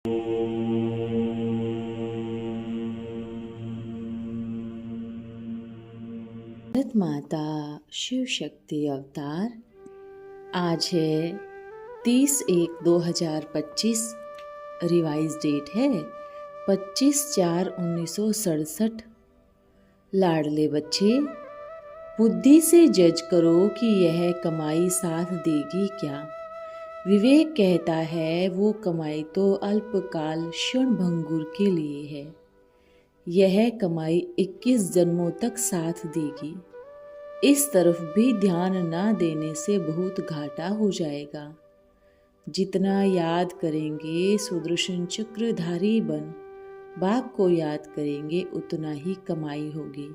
भारत माता शिव शक्ति अवतार। आज है 30/1/2025। रिवाइज डेट है 25/4/1967। लाडले बच्चे, बुद्धि से जज करो कि यह कमाई साथ देगी क्या। विवेक कहता है वो कमाई तो अल्पकाल क्षणभंगुर के लिए है। यह कमाई 21 जन्मों तक साथ देगी। इस तरफ भी ध्यान ना देने से बहुत घाटा हो जाएगा। जितना याद करेंगे सुदर्शन चक्रधारी बन बाप को याद करेंगे उतना ही कमाई होगी।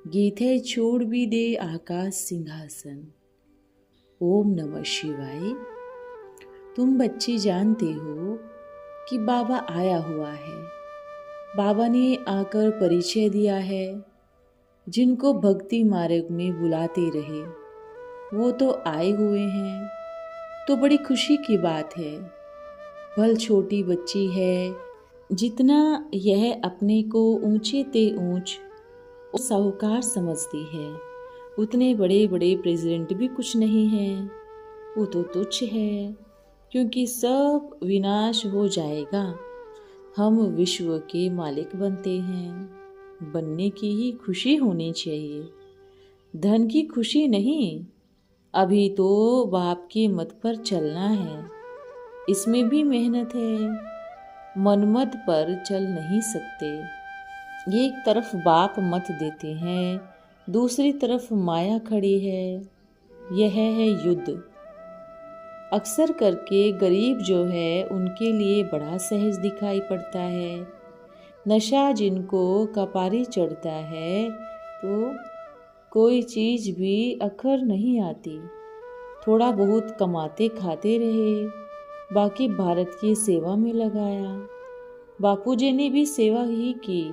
गीत है छोड़ भी दे आकाश सिंहासन। ओम नमः शिवाय। तुम बच्चे जानते हो कि बाबा आया हुआ है। बाबा ने आकर परिचय दिया है। जिनको भक्ति मार्ग में बुलाते रहे वो तो आए हुए हैं, तो बड़ी खुशी की बात है। भल छोटी बच्ची है, जितना यह अपने को ऊंचे ते ऊंच और साहूकार समझती है उतने बड़े बड़े प्रेसिडेंट भी कुछ नहीं हैं। वो तो तुच्छ है, क्योंकि सब विनाश हो जाएगा। हम विश्व के मालिक बनते हैं। बनने की ही खुशी होनी चाहिए, धन की खुशी नहीं। अभी तो बाप के मत पर चलना है। इसमें भी मेहनत है। मनमत पर चल नहीं सकते। एक तरफ बाप मत देते हैं, दूसरी तरफ माया खड़ी है। यह है युद्ध। अक्सर करके गरीब जो है उनके लिए बड़ा सहज दिखाई पड़ता है। नशा जिनको कपारी चढ़ता है तो कोई चीज़ भी अखर नहीं आती। थोड़ा बहुत कमाते खाते रहे, बाकी भारत की सेवा में लगाया। बापूजी ने भी सेवा ही की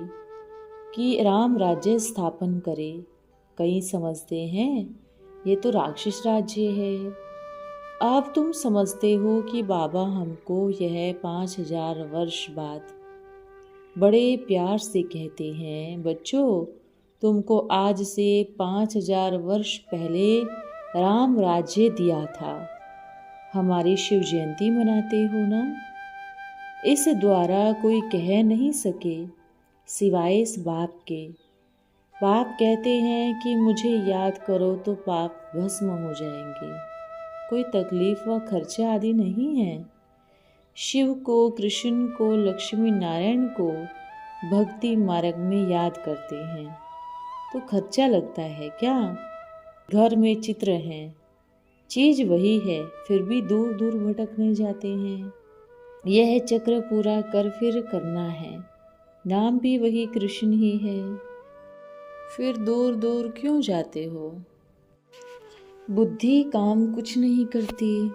कि राम राज्य स्थापन करे। कई समझते हैं ये तो राक्षस राज्य है। अब तुम समझते हो कि बाबा हमको यह 5000 वर्ष बाद बड़े प्यार से कहते हैं, बच्चों तुमको आज से 5000 वर्ष पहले राम राज्य दिया था। हमारी शिव जयंती मनाते हो ना। इस द्वारा कोई कह नहीं सके सिवाय इस बाप के। बाप कहते हैं कि मुझे याद करो तो पाप भस्म हो जाएंगे। कोई तकलीफ व खर्चा आदि नहीं है। शिव को, कृष्ण को, लक्ष्मी नारायण को भक्ति मार्ग में याद करते हैं तो खर्चा लगता है क्या। घर में चित्र हैं, चीज वही है, फिर भी दूर दूर भटकने जाते हैं। यह चक्र पूरा कर फिर करना है। नाम भी वही कृष्ण ही है, फिर दूर दूर क्यों जाते हो। बुद्धि काम कुछ नहीं करती।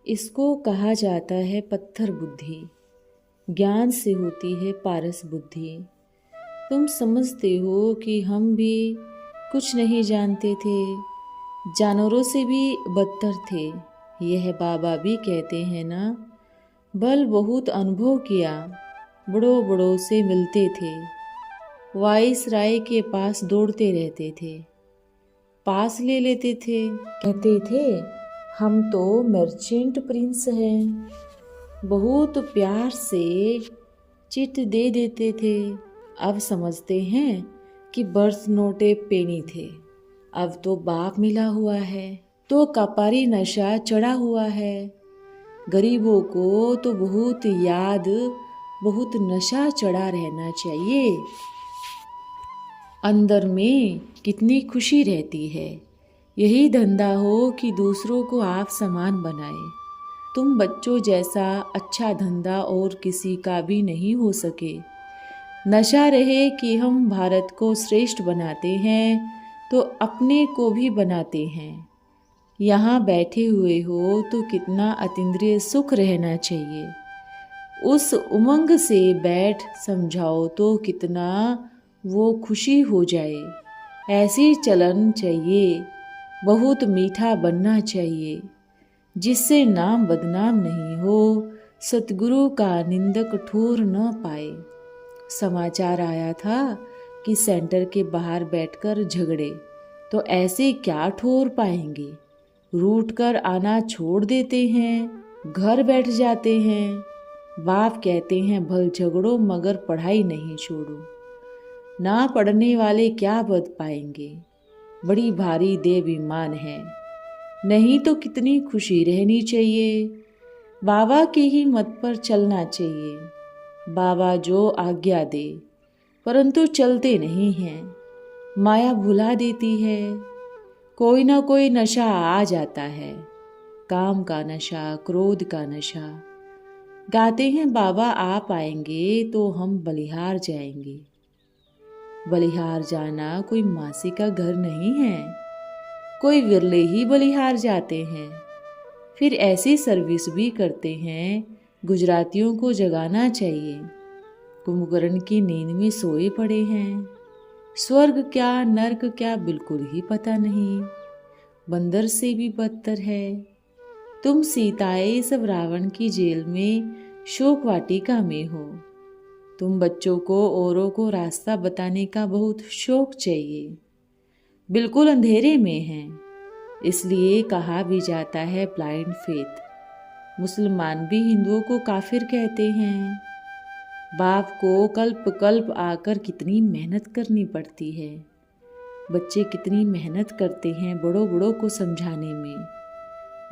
इसको कहा जाता है पत्थर बुद्धि। ज्ञान से होती है पारस बुद्धि। तुम समझते हो कि हम भी कुछ नहीं जानते थे, जानवरों से भी बदतर थे। यह बाबा भी कहते हैं ना, बल बहुत अनुभव किया, बड़ों बड़ों से मिलते थे, वाइस राय के पास दौड़ते रहते थे, पास ले लेते थे, कहते थे हम तो मर्चेंट प्रिंस हैं। बहुत प्यार से चिट दे देते थे। अब समझते हैं कि बर्थ नोटे पेनी थे। अब तो बाप मिला हुआ है तो कपारी नशा चढ़ा हुआ है। गरीबों को तो बहुत याद, बहुत नशा चढ़ा रहना चाहिए। अंदर में कितनी खुशी रहती है। यही धंधा हो कि दूसरों को आप समान बनाए। तुम बच्चों जैसा अच्छा धंधा और किसी का भी नहीं हो सके। नशा रहे कि हम भारत को श्रेष्ठ बनाते हैं तो अपने को भी बनाते हैं। यहाँ बैठे हुए हो तो कितना अतीन्द्रिय सुख रहना चाहिए। उस उमंग से बैठ समझाओ तो कितना वो खुशी हो जाए। ऐसी चलन चाहिए। बहुत मीठा बनना चाहिए जिससे नाम बदनाम नहीं हो, सतगुरु का निंदक ठोर न पाए। समाचार आया था कि सेंटर के बाहर बैठकर झगड़े, तो ऐसे क्या ठोर पाएंगे। रूठ कर आना छोड़ देते हैं, घर बैठ जाते हैं। बाप कहते हैं भल झगड़ो मगर पढ़ाई नहीं छोड़ो। ना पढ़ने वाले क्या बद पाएंगे। बड़ी भारी देवाभिमान है, नहीं तो कितनी खुशी रहनी चाहिए। बाबा के ही मत पर चलना चाहिए। बाबा जो आज्ञा दे, परंतु चलते नहीं हैं। माया भुला देती है। कोई ना कोई नशा आ जाता है, काम का नशा, क्रोध का नशा। गाते हैं बाबा आप आएंगे तो हम बलिहार जाएंगे। बलिहार जाना कोई मासी का घर नहीं है, कोई विरले ही बलिहार जाते हैं। फिर ऐसी सर्विस भी करते हैं। गुजरातियों को जगाना चाहिए। कुंभकर्ण की नींद में सोए पड़े हैं। स्वर्ग क्या नर्क क्या बिल्कुल ही पता नहीं। बंदर से भी बदतर है। तुम सीताएं सब रावण की जेल में शोक वाटिका में हो। तुम बच्चों को औरों को रास्ता बताने का बहुत शौक चाहिए। बिल्कुल अंधेरे में हैं, इसलिए कहा भी जाता है ब्लाइंड फेथ। मुसलमान भी हिंदुओं को काफिर कहते हैं। बाप को कल्प कल्प आकर कितनी मेहनत करनी पड़ती है। बच्चे कितनी मेहनत करते हैं बड़ों बड़ों को समझाने में।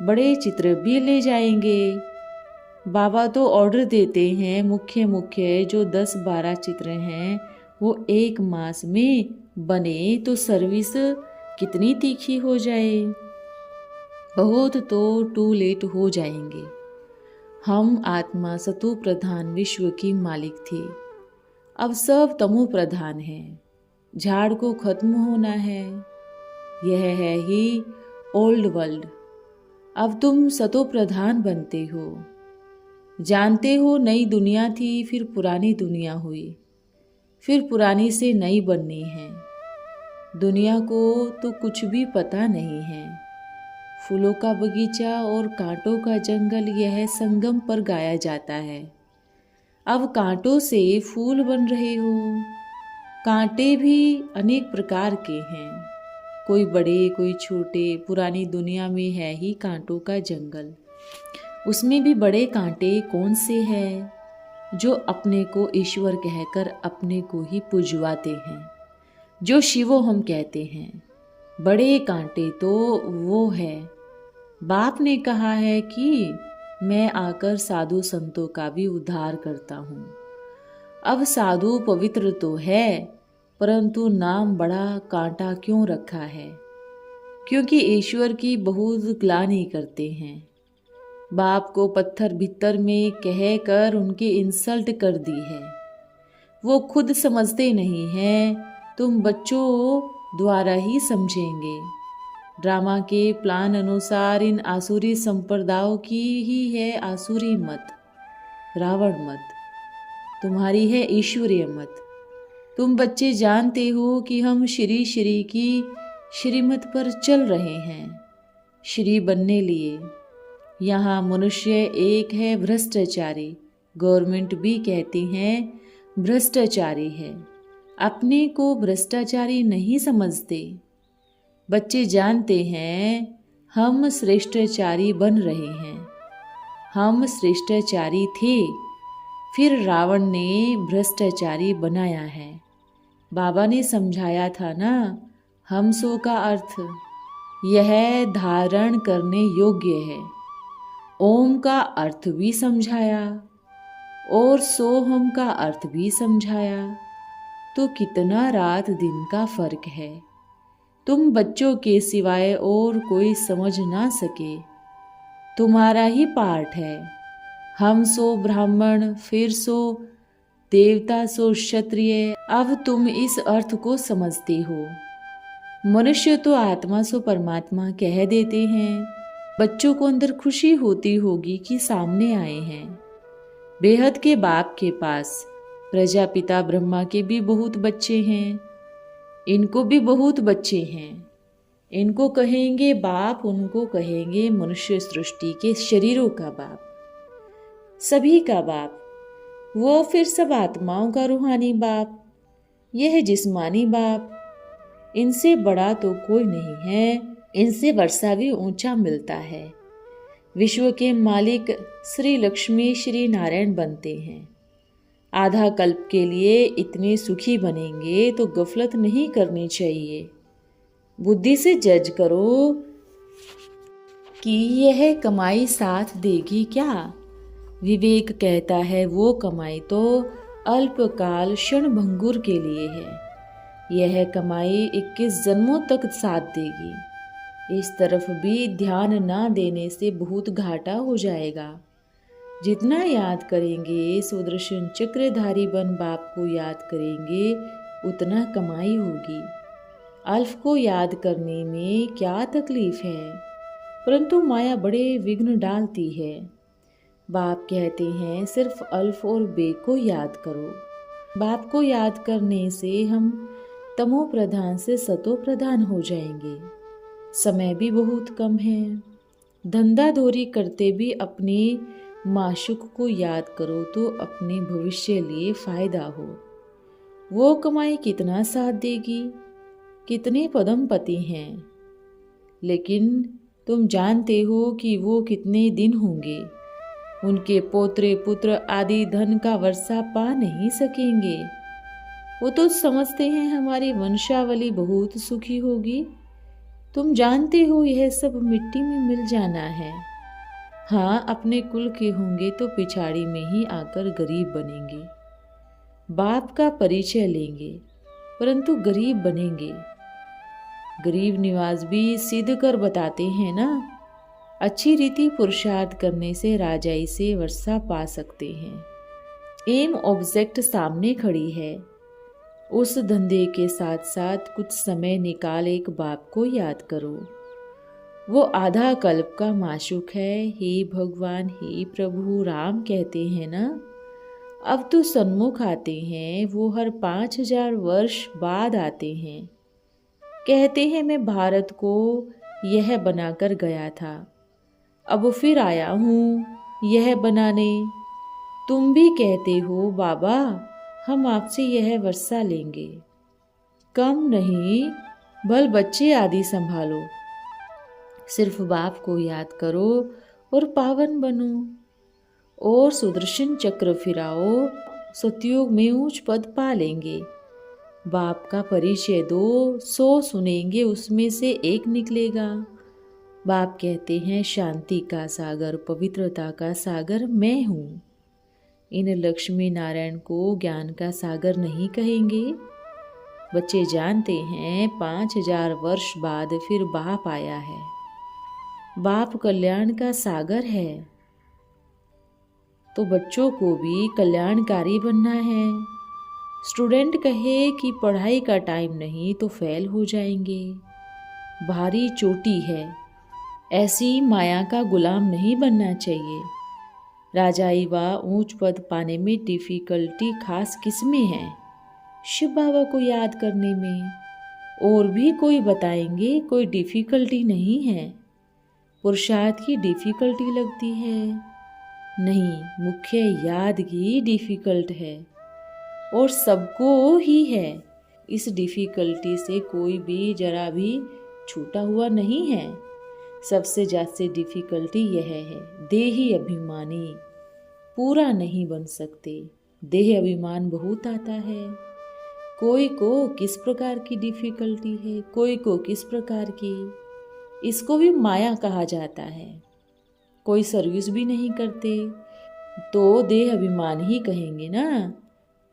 बड़े चित्र भी ले जाएंगे। बाबा तो ऑर्डर देते हैं, मुख्य मुख्य जो 10-12 चित्र हैं वो 1 मास में बने तो सर्विस कितनी तीखी हो जाए। बहुत तो टू लेट हो जाएंगे। हम आत्मा सतो प्रधान विश्व की मालिक थे, अब सब तमो प्रधान है। झाड़ को खत्म होना है। यह है ही ओल्ड वर्ल्ड। अब तुम सतो प्रधान बनते हो। जानते हो नई दुनिया थी, फिर पुरानी दुनिया हुई, फिर पुरानी से नई बननी है। दुनिया को तो कुछ भी पता नहीं है। फूलों का बगीचा और कांटों का जंगल यह संगम पर गाया जाता है। अब कांटों से फूल बन रहे हो। कांटे भी अनेक प्रकार के हैं, कोई बड़े कोई छोटे। पुरानी दुनिया में है ही कांटों का जंगल। उसमें भी बड़े कांटे कौन से हैं, जो अपने को ईश्वर कहकर अपने को ही पुजवाते हैं, जो शिवो हम कहते हैं। बड़े कांटे तो वो है। बाप ने कहा है कि मैं आकर साधु संतों का भी उद्धार करता हूँ। अब साधु पवित्र तो है, परंतु नाम बड़ा कांटा क्यों रखा है? क्योंकि ईश्वर की बहुत ग्लानि करते हैं। बाप को पत्थर भीतर में कह कर उनकी इंसल्ट कर दी है। वो खुद समझते नहीं हैं, तुम बच्चों द्वारा ही समझेंगे। ड्रामा के प्लान अनुसार इन आसुरी संप्रदायों की ही है आसुरी मत, रावण मत। तुम्हारी है ईश्वरीय मत। तुम बच्चे जानते हो कि हम श्री श्री की श्रीमत पर चल रहे हैं, श्री बनने लिए। यहाँ मनुष्य एक है भ्रष्टाचारी। गवर्नमेंट भी कहती हैं भ्रष्टाचारी है, अपने को भ्रष्टाचारी नहीं समझते। बच्चे जानते हैं हम श्रेष्ठाचारी बन रहे हैं। हम श्रेष्ठाचारी थे, फिर रावण ने भ्रष्टाचारी बनाया है। बाबा ने समझाया था ना, हम सो का अर्थ यह धारण करने योग्य है। ओम का अर्थ भी समझाया और सोहम का अर्थ भी समझाया। तो कितना रात दिन का फर्क है। तुम बच्चों के सिवाय और कोई समझ ना सके। तुम्हारा ही पार्ट है। हम सो ब्राह्मण, फिर सो देवता, सो क्षत्रिय। अब तुम इस अर्थ को समझते हो। मनुष्य तो आत्मा सो परमात्मा कह देते हैं। बच्चों को अंदर खुशी होती होगी कि सामने आए हैं। बेहद के बाप के पास प्रजापिता ब्रह्मा के भी बहुत बच्चे हैं। इनको भी बहुत बच्चे हैं। इनको कहेंगे बाप, उनको कहेंगे मनुष्य सृष्टि के शरीरों का बाप। सभी का बाप, वो फिर सब आत्माओं का रूहानी बाप, यह जिस्मानी बाप, इनसे बड़ा तो कोई नहीं है, इनसे वर्षा भी ऊंचा मिलता है। विश्व के मालिक श्री लक्ष्मी श्री नारायण बनते हैं। आधा कल्प के लिए इतने सुखी बनेंगे तो गफलत नहीं करनी चाहिए। बुद्धि से जज करो कि यह कमाई साथ देगी क्या। विवेक कहता है वो कमाई तो अल्पकाल क्षणभंगुर के लिए है, यह कमाई 21 जन्मों तक साथ देगी। इस तरफ भी ध्यान ना देने से बहुत घाटा हो जाएगा। जितना याद करेंगे, सुदर्शन चक्रधारी बन बाप को याद करेंगे, उतना कमाई होगी। अल्फ को याद करने में क्या तकलीफ है, परंतु माया बड़े विघ्न डालती है। बाप कहते हैं सिर्फ अल्फ और बे को याद करो। बाप को याद करने से हम तमो प्रधान से सतो प्रधान हो जाएंगे। समय भी बहुत कम है। धंधा धोरी करते भी अपने माशुक को याद करो तो अपने भविष्य लिए फायदा हो। वो कमाई कितना साथ देगी, कितने पदमपति हैं, लेकिन तुम जानते हो कि वो कितने दिन होंगे। उनके पोत्रे पुत्र आदि धन का वर्षा पा नहीं सकेंगे। वो तो समझते हैं हमारी वंशावली बहुत सुखी होगी। तुम जानते हो यह सब मिट्टी में मिल जाना है। हाँ, अपने कुल के होंगे तो पिछाड़ी में ही आकर गरीब बनेंगे। बाप का परिचय लेंगे परंतु गरीब बनेंगे। गरीब निवास भी सिद्ध कर बताते हैं ना। अच्छी रीति पुरुषार्थ करने से राजाई से वर्षा पा सकते हैं। एम ऑब्जेक्ट सामने खड़ी है। उस धंधे के साथ साथ कुछ समय निकाल एक बाप को याद करो। वो आधा कल्प का माशुक है। हे भगवान, हे प्रभु राम कहते हैं ना। अब तो सन्मुख आते हैं, वो हर 5000 वर्ष बाद आते हैं। कहते हैं मैं भारत को यह बनाकर गया था, अब फिर आया हूँ यह बनाने। तुम भी कहते हो बाबा हम आपसे यह वर्षा लेंगे। कम नहीं, भल बच्चे आदि संभालो। सिर्फ बाप को याद करो और पावन बनो और सुदर्शन चक्र फिराओ, सतयुग में ऊंच पद पा लेंगे। बाप का परिचय दो, 100 सुनेंगे उसमें से एक निकलेगा। बाप कहते हैं शांति का सागर, पवित्रता का सागर मैं हूँ। इन लक्ष्मी नारायण को ज्ञान का सागर नहीं कहेंगे। बच्चे जानते हैं 5000 वर्ष बाद फिर बाप आया है। बाप कल्याण का सागर है, तो बच्चों को भी कल्याणकारी बनना है। स्टूडेंट कहे कि पढ़ाई का टाइम नहीं तो फेल हो जाएंगे, भारी चोटी है। ऐसी माया का गुलाम नहीं बनना चाहिए। राजाई व ऊंच पद पाने में डिफिकल्टी खास किसमें है? शिव बाबा को याद करने में। और भी कोई बताएंगे कोई डिफिकल्टी नहीं है। पुरुषार्थ की डिफिकल्टी लगती है? नहीं, मुख्य याद की डिफिकल्ट है और सबको ही है। इस डिफिकल्टी से कोई भी जरा भी छूटा हुआ नहीं है। सबसे ज्यादा डिफिकल्टी यह है, देही अभिमानी पूरा नहीं बन सकते। देह अभिमान बहुत आता है। कोई को किस प्रकार की डिफिकल्टी है, कोई को किस प्रकार की। इसको भी माया कहा जाता है। कोई सर्विस भी नहीं करते तो देह अभिमान ही कहेंगे ना।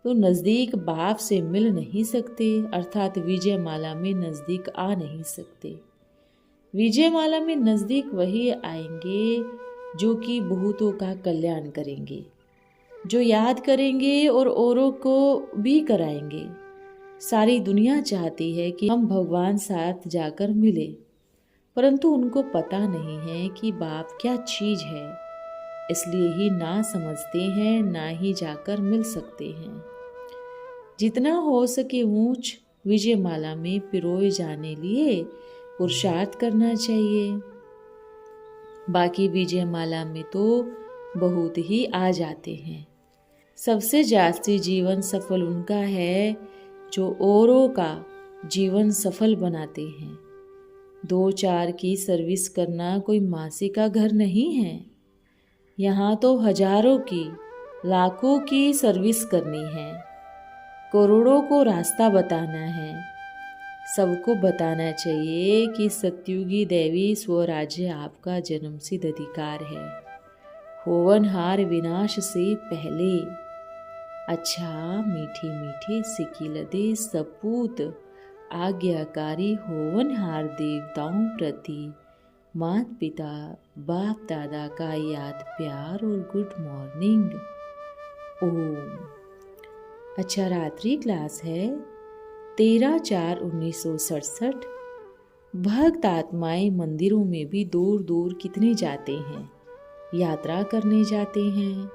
तो नज़दीक बाप से मिल नहीं सकते, अर्थात विजयमाला में नज़दीक आ नहीं सकते। विजयमाला में नज़दीक वही आएंगे जो कि बहुतों का कल्याण करेंगे, जो याद करेंगे और औरों को भी कराएंगे। सारी दुनिया चाहती है कि हम भगवान साथ जाकर मिले, परंतु उनको पता नहीं है कि बाप क्या चीज़ है, इसलिए ही ना समझते हैं, ना ही जाकर मिल सकते हैं। जितना हो सके ऊंच विजयमाला में पिरोए जाने लिए पुरुषार्थ करना चाहिए। बाकी विजयमाला में तो बहुत ही आ जाते हैं। सबसे जास्ती जीवन सफल उनका है जो औरों का जीवन सफल बनाते हैं। 2-4 की सर्विस करना कोई मासी का घर नहीं है। यहाँ तो हजारों की, लाखों की सर्विस करनी है। करोड़ों को रास्ता बताना है। सबको बताना चाहिए कि सत्युगी दैवी स्वराज्य आपका जन्मसिद्ध अधिकार है, होवनहार विनाश से पहले। अच्छा मीठे मीठे सिकिलदे सपूत आज्ञाकारी होवनहार देवताओं प्रति माता पिता बाप दादा का याद प्यार और गुड मॉर्निंग। ओम। अच्छा रात्रि क्लास है 13/4/1967। भक्त आत्माएं मंदिरों में भी दूर दूर कितने जाते हैं, यात्रा करने जाते हैं।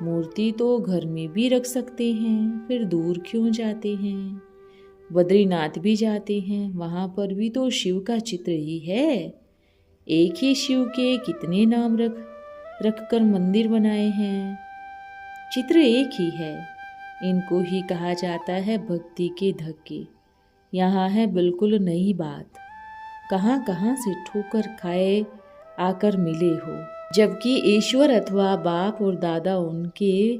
मूर्ति तो घर में भी रख सकते हैं, फिर दूर क्यों जाते हैं। बद्रीनाथ भी जाते हैं, वहाँ पर भी तो शिव का चित्र ही है। एक ही शिव के कितने नाम रख कर मंदिर बनाए हैं। चित्र एक ही है। इनको ही कहा जाता है भक्ति के धक्के। यहाँ है बिल्कुल नई बात। कहाँ कहाँ से ठोकर खाए आकर मिले हो, जबकि ईश्वर अथवा बाप और दादा उनके,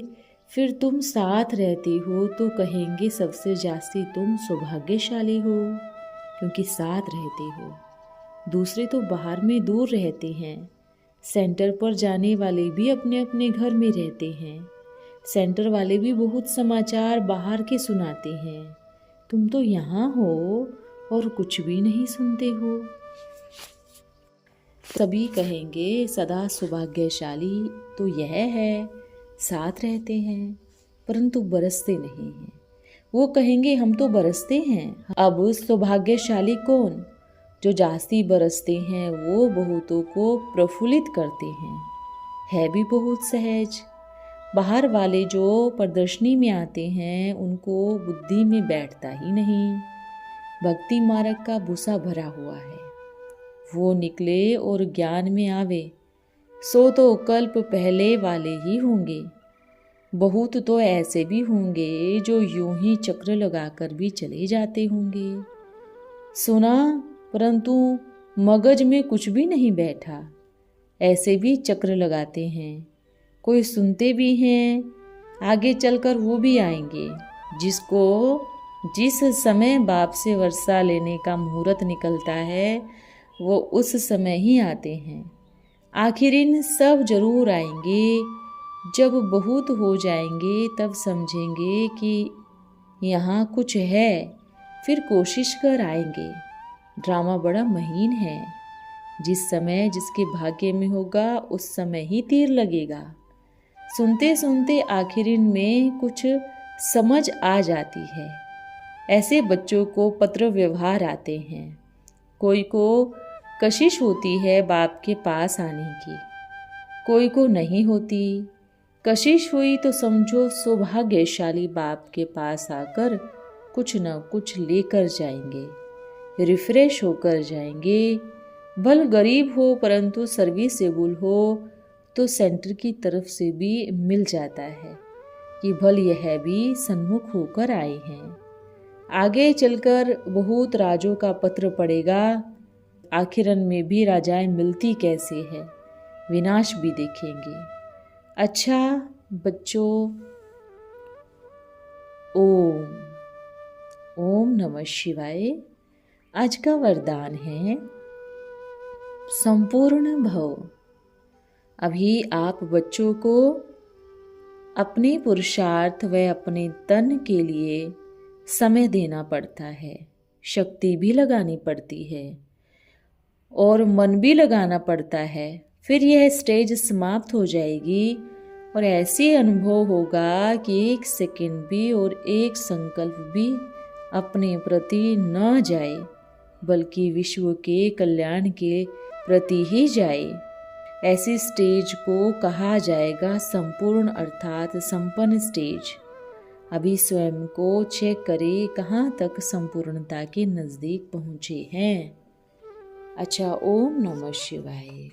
फिर तुम साथ रहते हो तो कहेंगे सबसे जास्ती तुम सौभाग्यशाली हो, क्योंकि साथ रहते हो। दूसरे तो बाहर में दूर रहते हैं। सेंटर पर जाने वाले भी अपने अपने घर में रहते हैं। सेंटर वाले भी बहुत समाचार बाहर के सुनाते हैं। तुम तो यहाँ हो और कुछ भी नहीं सुनते हो। सभी कहेंगे सदा सौभाग्यशाली तो यह है, साथ रहते हैं परंतु बरसते नहीं हैं। वो कहेंगे हम तो बरसते हैं। अब सौभाग्यशाली कौन? जो जास्ती बरसते हैं वो बहुतों को प्रफुल्लित करते हैं। है भी बहुत सहज। बाहर वाले जो प्रदर्शनी में आते हैं उनको बुद्धि में बैठता ही नहीं। भक्ति मार्ग का भूसा भरा हुआ है। वो निकले और ज्ञान में आवे, सो तो कल्प पहले वाले ही होंगे। बहुत तो ऐसे भी होंगे जो यूं ही चक्र लगाकर भी चले जाते होंगे। सुना परंतु मगज में कुछ भी नहीं बैठा, ऐसे भी चक्र लगाते हैं। कोई सुनते भी हैं, आगे चलकर वो भी आएंगे। जिसको जिस समय बाप से वर्षा लेने का मुहूर्त निकलता है वो उस समय ही आते हैं। आखिर इन सब जरूर आएंगे। जब बहुत हो जाएंगे तब समझेंगे कि यहाँ कुछ है, फिर कोशिश कर आएंगे। ड्रामा बड़ा महीन है। जिस समय जिसके भाग्य में होगा उस समय ही तीर लगेगा। सुनते सुनते आखिर इनमें कुछ समझ आ जाती है। ऐसे बच्चों को पत्र व्यवहार आते हैं। कोई को कशिश होती है बाप के पास आने की, कोई को नहीं होती। कशिश हुई तो समझो सौभाग्यशाली बाप के पास आकर कुछ न कुछ लेकर जाएंगे, रिफ्रेश होकर जाएंगे। भल गरीब हो परंतु सर्विसेबल हो तो सेंटर की तरफ से भी मिल जाता है कि भल यह भी सन्मुख होकर आए हैं। आगे चलकर बहुत राजों का पत्र पड़ेगा। आखिरन में भी राजाएं मिलती कैसे है, विनाश भी देखेंगे। अच्छा बच्चों, ओम नमः शिवाय। आज का वरदान है संपूर्ण भव। अभी आप बच्चों को अपने पुरुषार्थ व अपने तन के लिए समय देना पड़ता है, शक्ति भी लगानी पड़ती है और मन भी लगाना पड़ता है। फिर यह स्टेज समाप्त हो जाएगी और ऐसे अनुभव होगा कि 1 सेकंड भी और 1 संकल्प भी अपने प्रति न जाए, बल्कि विश्व के कल्याण के प्रति ही जाए। ऐसी स्टेज को कहा जाएगा संपूर्ण अर्थात संपन्न स्टेज। अभी स्वयं को चेक करें कहाँ तक संपूर्णता के नज़दीक पहुँचे हैं। अच्छा, ओम नमः शिवाय।